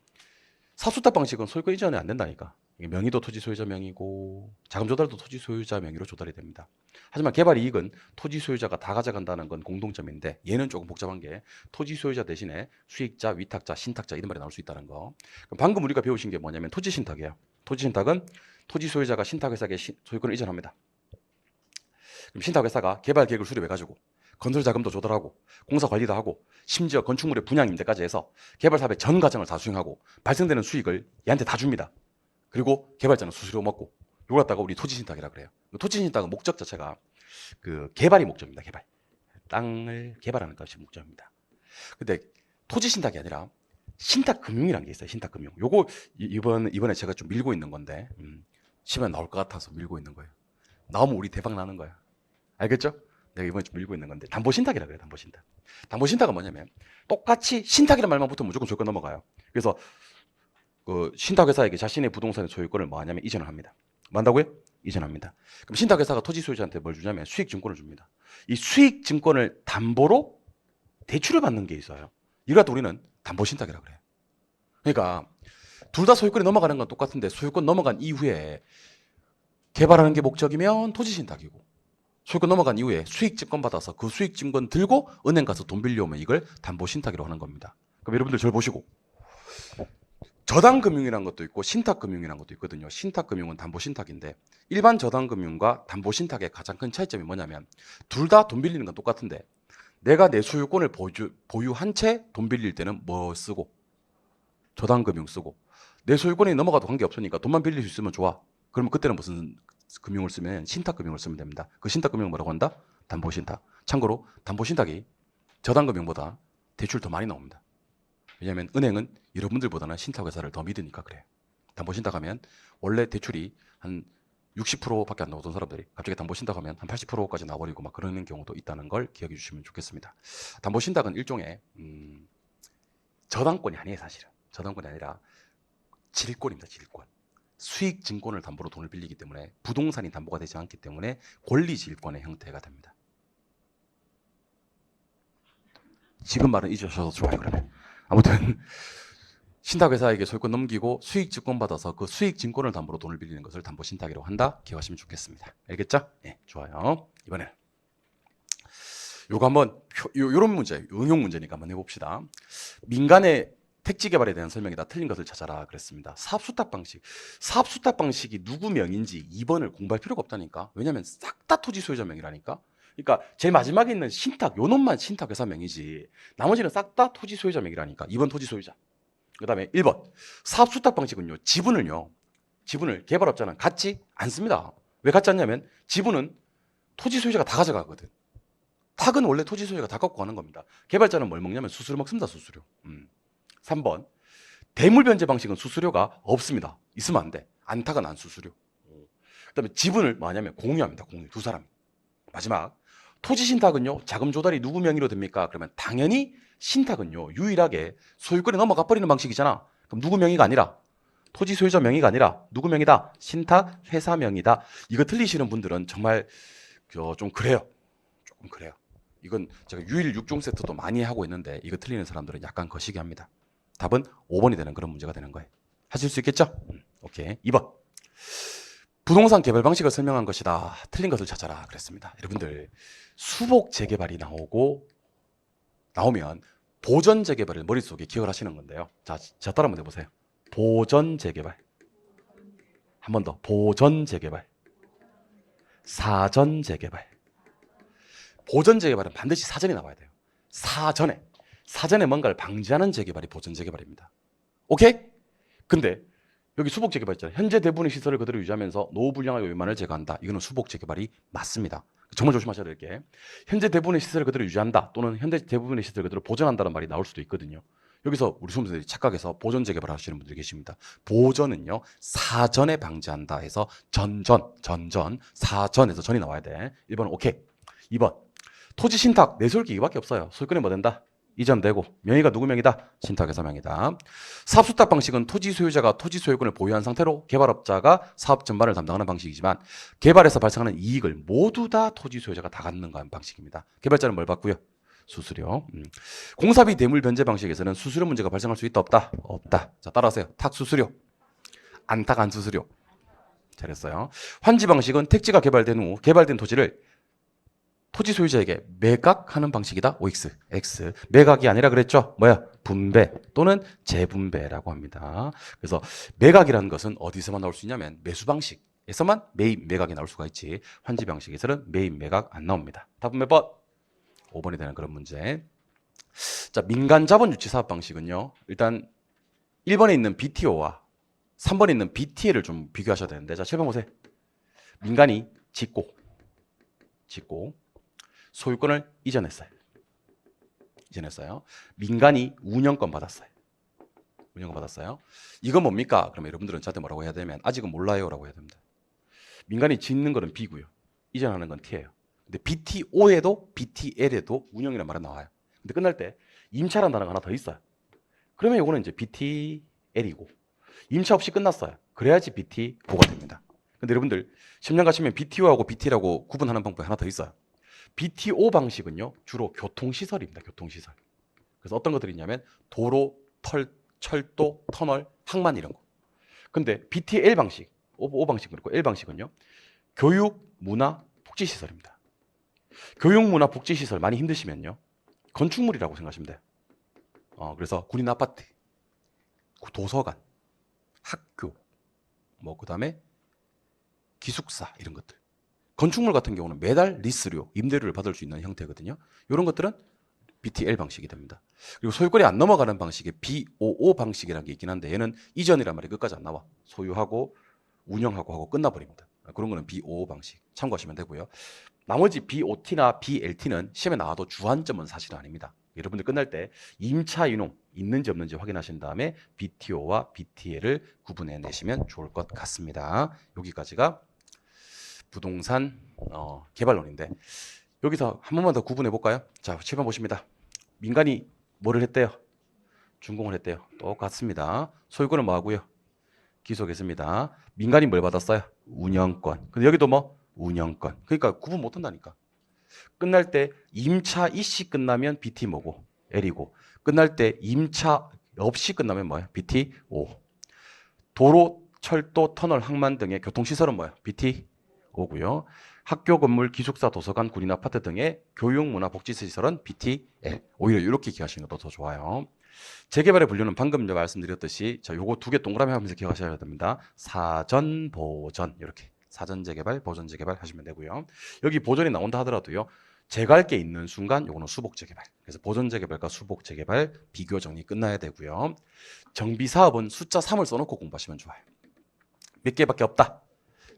사수탁 방식은 소유권 이전이 안 된다니까. 명의도 토지 소유자 명의고 자금 조달도 토지 소유자 명의로 조달이 됩니다. 하지만 개발 이익은 토지 소유자가 다 가져간다는 건 공동점인데 얘는 조금 복잡한 게 토지 소유자 대신에 수익자, 위탁자, 신탁자 이런 말이 나올 수 있다는 거. 그럼 방금 우리가 배우신 게 뭐냐면 토지 신탁이에요. 토지 신탁은 토지 소유자가 신탁회사에게 소유권을 이전합니다. 그럼 신탁회사가 개발 계획을 수립해가지고 건설 자금도 조달하고 공사 관리도 하고 심지어 건축물의 분양 임대까지 해서 개발 사업의 전 과정을 다 수행하고 발생되는 수익을 얘한테 다 줍니다. 그리고 개발자는 수수료 먹고 이걸 갖다가 우리 토지신탁이라 그래요. 토지신탁은 목적 자체가 그 개발이 목적입니다. 개발. 땅을 개발하는 것이 목적입니다. 근데 토지신탁이 아니라 신탁금융이라는 게 있어요. 신탁금융. 요거 이번에 제가 좀 밀고 있는 건데 시험에 나올 것 같아서 밀고 있는 거예요. 나오면 우리 대박 나는 거야. 알겠죠? 내가 이번에 좀 밀고 있는 건데 담보신탁이라 그래요. 담보신탁. 담보신탁은 뭐냐면 똑같이 신탁이라는 말만 붙으면 무조건 소유권 넘어가요. 그래서 그 신탁회사에게 자신의 부동산의 소유권을 뭐 하냐면 이전을 합니다. 뭐 한다고요? 이전합니다. 그럼 신탁회사가 토지 소유자한테 뭘 주냐면 수익증권을 줍니다. 이 수익증권을 담보로 대출을 받는 게 있어요. 이걸 갖다 우리는 담보신탁이라고 그래요. 그러니까 둘 다 소유권이 넘어가는 건 똑같은데 소유권 넘어간 이후에 개발하는 게 목적이면 토지신탁이고 소유권 넘어간 이후에 수익증권 받아서 그 수익증권 들고 은행 가서 돈 빌려오면 이걸 담보신탁이라고 하는 겁니다. 그럼 여러분들 저를 보시고 저당금융이라는 것도 있고 신탁금융이라는 것도 있거든요. 신탁금융은 담보신탁인데 일반 저당금융과 담보신탁의 가장 큰 차이점이 뭐냐면 둘 다 돈 빌리는 건 똑같은데 내가 내 소유권을 보유한 채 돈 빌릴 때는 뭐 쓰고 저당금융 쓰고 내 소유권이 넘어가도 관계없으니까 돈만 빌릴 수 있으면 좋아. 그러면 그때는 무슨 금융을 쓰면 신탁금융을 쓰면 됩니다. 그 신탁금융을 뭐라고 한다? 담보신탁. 참고로 담보신탁이 저당금융보다 대출 더 많이 나옵니다. 왜냐하면 은행은 여러분들보다는 신탁회사를 더 믿으니까 그래요. 담보신탁하면 원래 대출이 한 60%밖에 안 나오던 사람들이 갑자기 담보신탁하면 한 80%까지 나와버리고 막 그러는 경우도 있다는 걸 기억해 주시면 좋겠습니다. 담보신탁은 일종의 저당권이 아니에요. 사실은 저당권이 아니라 질권입니다. 질권. 수익증권을 담보로 돈을 빌리기 때문에 부동산이 담보가 되지 않기 때문에 권리질권의 형태가 됩니다. 지금 말은 잊으셔도 좋아요. 그러면 아무튼 신탁회사에게 소유권 넘기고 수익증권 받아서 그 수익증권을 담보로 돈을 빌리는 것을 담보신탁이라고 한다. 기억하시면 좋겠습니다. 알겠죠? 네, 좋아요. 이번에는 요거 한번 요런 문제, 응용 문제니까 한번 해봅시다. 민간의 택지 개발에 대한 설명이다. 틀린 것을 찾아라 그랬습니다. 사업수탁 방식. 사업수탁 방식이 누구 명인지 2번을 공부할 필요가 없다니까. 왜냐하면 싹 다 토지 소유자 명이라니까. 그러니까 제일 마지막에 있는 신탁, 요 놈만 신탁회사 명이지 나머지는 싹 다 토지 소유자 명이라니까. 2번 토지 소유자. 그 다음에 1번 사업수탁 방식은요. 지분을 개발업자는 갖지 않습니다. 왜 갖지 않냐면 지분은 토지 소유자가 다 가져가거든. 탁은 원래 토지 소유가 다 갖고 가는 겁니다. 개발자는 뭘 먹냐면 수수료 먹습니다. 수수료. 3번 대물 변제 방식은 수수료가 없습니다. 있으면 안 돼. 안탁은 안 수수료. 그다음에 지분을 뭐냐면 공유합니다. 공유 두 사람이. 마지막 토지 신탁은요. 자금 조달이 누구 명의로 됩니까? 그러면 당연히 신탁은요. 유일하게 소유권이 넘어가 버리는 방식이잖아. 그럼 누구 명의가 아니라 토지 소유자 명의가 아니라 누구 명의다? 신탁 회사 명의다. 이거 틀리시는 분들은 정말 좀 그래요. 조금 그래요. 이건 제가 유일 6종 세트도 많이 하고 있는데 이거 틀리는 사람들은 약간 거시기 합니다. 답은 5번이 되는 그런 문제가 되는 거예요. 하실 수 있겠죠? 오케이. 2번. 부동산 개발 방식을 설명한 것이다. 틀린 것을 찾아라. 그랬습니다. 여러분들 수복 재개발이 나오면 보전 재개발을 머릿속에 기억을 하시는 건데요. 자, 따라 한번 해보세요. 보전 재개발. 한 번 더. 보전 재개발. 사전 재개발. 보전 재개발은 반드시 사전에 나와야 돼요. 사전에 뭔가를 방지하는 재개발이 보전 재개발입니다. 오케이? 근데 여기 수복 재개발 있잖아요. 현재 대부분의 시설을 그대로 유지하면서 노후 불량화 요인만을 제거한다. 이거는 수복 재개발이 맞습니다. 정말 조심하셔야 될 게 현재 대부분의 시설을 그대로 유지한다 또는 현재 대부분의 시설을 그대로 보존한다는 말이 나올 수도 있거든요. 여기서 우리 수험생들이 착각해서 보존 재개발 하시는 분들이 계십니다. 보존은요 사전에 방지한다 해서 사전에서 전이 나와야 돼. 1번은 오케이. 2번 토지 신탁 내소유기 이밖에 없어요. 소유권이 뭐 된다? 이전되고 명의가 누구 명의다? 신탁회사 명의다. 사업수탁 방식은 토지 소유자가 토지 소유권을 보유한 상태로 개발업자가 사업 전반을 담당하는 방식이지만 개발에서 발생하는 이익을 모두 다 토지 소유자가 다 갖는 방식입니다. 개발자는 뭘 받고요? 수수료. 공사비 대물 변제 방식에서는 수수료 문제가 발생할 수 있다 없다? 없다. 자, 따라하세요. 탁 수수료. 안탁 안 수수료. 잘했어요. 환지 방식은 택지가 개발된 후 개발된 토지를 토지 소유자에게 매각하는 방식이다. OX, X. 매각이 아니라 그랬죠. 뭐야? 분배 또는 재분배라고 합니다. 그래서 매각이라는 것은 어디서만 나올 수 있냐면 매수 방식에서만 매입 매각이 나올 수가 있지. 환지 방식에서는 매입 매각 안 나옵니다. 답은 몇 번? 5번이 되는 그런 문제. 자, 민간 자본 유치 사업 방식은요. 일단 1번에 있는 BTO와 3번에 있는 BTL을 좀 비교하셔야 되는데, 자, 7번 보세요. 민간이 짓고 소유권을 이전했어요. 민간이 운영권 받았어요. 이건 뭡니까? 그러면 여러분들은 저한테 뭐라고 해야 되면 아직은 몰라요라고 해야 됩니다. 민간이 짓는 거는 B고요. 이전하는 건 T예요. 근데 BTO에도 BTL에도 운영이라는 말은 나와요. 근데 끝날 때 임차라는 단어가 하나 더 있어요. 그러면 이거는 이제 BTL이고 임차 없이 끝났어요. 그래야지 BT5가 됩니다. 근데 여러분들 10년 가시면 BTO하고 BT라고 구분하는 방법이 하나 더 있어요. BTO 방식은요 주로 교통시설입니다. 교통시설. 그래서 어떤 것들이 있냐면 도로, 철도, 터널, 항만 이런 거. 근데 BTL 방식, O 방식 그리고 L 방식은요 교육, 문화, 복지시설입니다. 교육, 문화, 복지시설 많이 힘드시면요 건축물이라고 생각하시면 돼요. 그래서 군인 아파트, 도서관, 학교, 뭐 그다음에 기숙사 이런 것들. 건축물 같은 경우는 매달 리스료, 임대료를 받을 수 있는 형태거든요. 이런 것들은 BTL 방식이 됩니다. 그리고 소유권이 안 넘어가는 방식의 BOO 방식이라는 게 있긴 한데 얘는 이전이란 말이 끝까지 안 나와. 소유하고 운영하고 하고 끝나버립니다. 그런 거는 BOO 방식 참고하시면 되고요. 나머지 BOT나 BLT는 시험에 나와도 주안점은 사실은 아닙니다. 여러분들 끝날 때 임차 인용 있는지 없는지 확인하신 다음에 BTO와 BTL을 구분해 내시면 좋을 것 같습니다. 여기까지가 부동산 개발론인데 여기서 한 번만 더 구분해 볼까요? 자, 7번 보십니다. 민간이 뭐를 했대요? 준공을 했대요. 똑같습니다. 소유권은 뭐 하고요? 기속했습니다. 민간이 뭘 받았어요? 운영권. 근데 여기도 뭐? 운영권. 그러니까 구분 못 한다니까. 끝날 때 임차 이씨 끝나면 BT 뭐고? L이고. 끝날 때 임차 없이 끝나면 뭐예요? BT O. 도로, 철도, 터널, 항만 등의 교통시설은 뭐예요? BT O고요. 학교, 건물, 기숙사, 도서관, 군인 아파트 등의 교육, 문화, 복지시설은 BTL. 오히려 이렇게 기억하시는 것도 더 좋아요. 재개발의 분류는 방금 말씀드렸듯이 자, 요거 두 개 동그라미 하면서 기억하셔야 됩니다. 사전, 보전 이렇게 사전 재개발, 보전 재개발 하시면 되고요. 여기 보전이 나온다 하더라도요. 제갈 게 있는 순간 요거는 수복 재개발. 그래서 보전 재개발과 수복 재개발 비교 정리 끝나야 되고요. 정비 사업은 숫자 3을 써놓고 공부하시면 좋아요. 몇 개밖에 없다.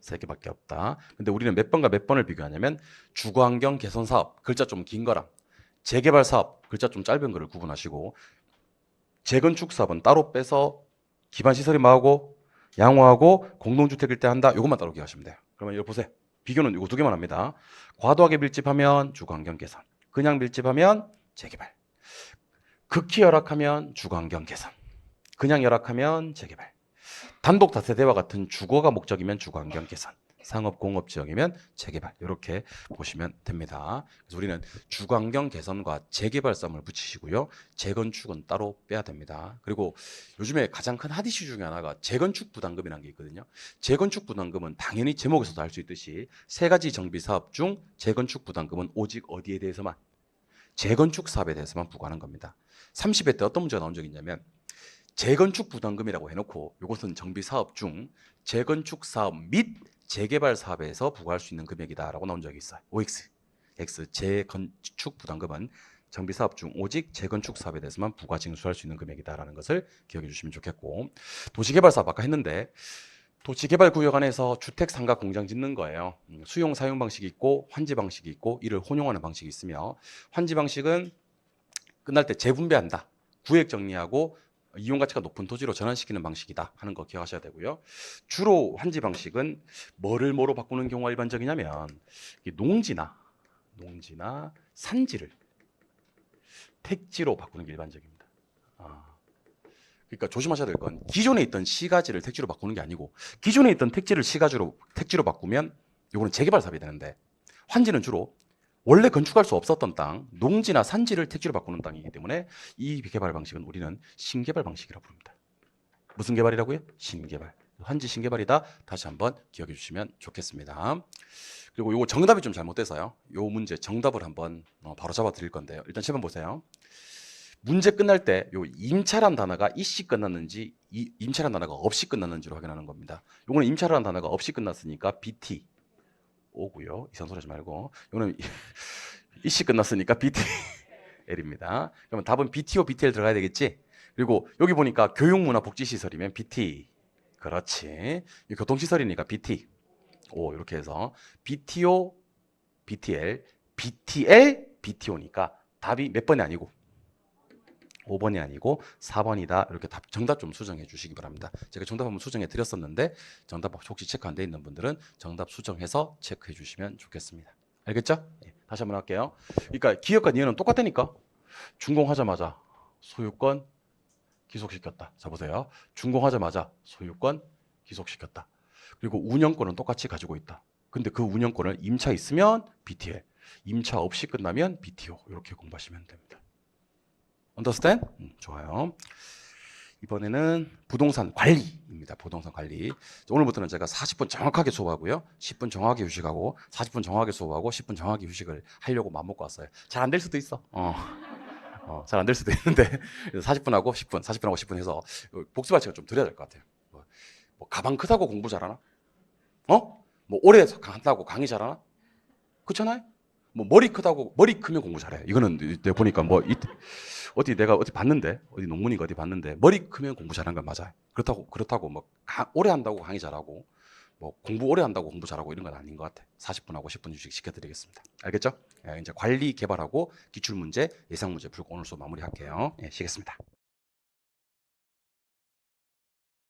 세 개밖에 없다. 근데 우리는 몇 번과 몇 번을 비교하냐면 주거환경 개선 사업, 글자 좀 긴 거랑 재개발 사업, 글자 좀 짧은 거를 구분하시고 재건축 사업은 따로 빼서 기반 시설이 뭐하고 양호하고 공동주택일 때 한다. 이것만 따로 기억하시면 돼요. 그러면 이거 보세요. 비교는 이거 두 개만 합니다. 과도하게 밀집하면 주거환경 개선, 그냥 밀집하면 재개발, 극히 열악하면 주거환경 개선, 그냥 열악하면 재개발, 단독 다세대와 같은 주거가 목적이면 주거환경 개선, 상업 공업 지역이면 재개발, 이렇게 보시면 됩니다. 그래서 우리는 주거환경 개선과 재개발 싸움을 붙이시고요. 재건축은 따로 빼야 됩니다. 그리고 요즘에 가장 큰 핫 이슈 중에 하나가 재건축 부담금이라는 게 있거든요. 재건축 부담금은 당연히 제목에서도 알 수 있듯이 세 가지 정비 사업 중 재건축 부담금은 오직 어디에 대해서만, 재건축 사업에 대해서만 부과하는 겁니다. 30회 때 어떤 문제가 나온 적이 있냐면 재건축 부담금이라고 해놓고 이것은 정비 사업 중 재건축 사업 및 재개발 사업에서 부과할 수 있는 금액이다라고 나온 적이 있어요. OX, X 재건축 부담금은 정비 사업 중 오직 재건축 사업에 대해서만 부과 징수할 수 있는 금액이다라는 것을 기억해 주시면 좋겠고, 도시개발 사업 아까 했는데 도시개발 구역 안에서 주택 상가 공장 짓는 거예요. 수용 사용 방식이 있고 환지 방식이 있고 이를 혼용하는 방식이 있으며, 환지 방식은 끝날 때 재분배한다, 구획 정리하고 이용 가치가 높은 토지로 전환시키는 방식이다 하는 거 기억하셔야 되고요. 주로 환지 방식은 뭐를 뭐로 바꾸는 경우가 일반적이냐면 농지나 산지를 택지로 바꾸는 게 일반적입니다. 그러니까 조심하셔야 될 건 기존에 있던 시가지를 택지로 바꾸는 게 아니고, 기존에 있던 택지를 택지로 바꾸면 이거는 재개발 사업이 되는데, 환지는 주로 원래 건축할 수 없었던 땅, 농지나 산지를 택지로 바꾸는 땅이기 때문에 이 개발 방식은 우리는 신개발 방식이라고 부릅니다. 무슨 개발이라고요? 신개발. 환지 신개발이다. 다시 한번 기억해 주시면 좋겠습니다. 그리고 이거 정답이 좀 잘못돼서요. 이 문제 정답을 한번 바로 잡아 드릴 건데요. 일단 7번 보세요. 문제 끝날 때 요 임차란 단어가 이씨 끝났는지 임차란 단어가 없이 끝났는지로 확인하는 겁니다. 요거는 임차란 단어가 없이 끝났으니까 BT 오고요. 이상 소리 하지 말고. 요거는 이씨 끝났으니까 BTL입니다. 그러면 답은 BTO, BTL 들어가야 되겠지? 그리고 여기 보니까 교육문화복지시설이면 BT. 그렇지. 교통시설이니까 BT. 오, 이렇게 해서 BTO, BTL, BTL, BTO니까 답이 몇 번이 아니고 5번이 아니고 4번이다. 이렇게 정답 좀 수정해 주시기 바랍니다. 제가 정답 한번 수정해 드렸었는데 정답 혹시 체크 안 돼 있는 분들은 정답 수정해서 체크해 주시면 좋겠습니다. 알겠죠? 네, 다시 한번 할게요. 그러니까 기업과 니은은 똑같다니까. 준공하자마자 소유권 기속시켰다. 자 보세요. 준공하자마자 소유권 기속시켰다. 그리고 운영권은 똑같이 가지고 있다. 근데 그 운영권을 임차 있으면 BTL, 임차 없이 끝나면 BTO 이렇게 공부하시면 됩니다. Understand? 좋아요. 이번에는 부동산 관리입니다. 부동산 관리. 오늘부터는 제가 40분 정확하게 수업하고요. 10분 정확하게 휴식하고 40분 정확하게 수업하고 10분 정확하게 휴식을 하려고 마음먹고 왔어요. 잘 안 될 수도 있어. 잘 안 될 수도 있는데 40분하고 10분, 40분하고 10분 해서 복습할시간 좀 드려야 될 것 같아요. 뭐 가방 크다고 공부 잘하나? 뭐 오래 한다고 강의 잘하나? 그렇잖아요? 뭐 머리 크면 공부 잘해. 이거는 내가 보니까 뭐 어디 내가 어디 봤는데, 어디 논문인가 어디 봤는데 머리 크면 공부 잘하는 건 맞아요. 그렇다고 뭐 오래 한다고 강의 잘하고 뭐 공부 오래 한다고 공부 잘하고 이런 건 아닌 것 같아. 40분하고 10분 휴식 시켜드리겠습니다. 알겠죠? 이제 관리 개발하고 기출 문제, 예상 문제 풀고 오늘 수업 마무리할게요. 쉬겠습니다.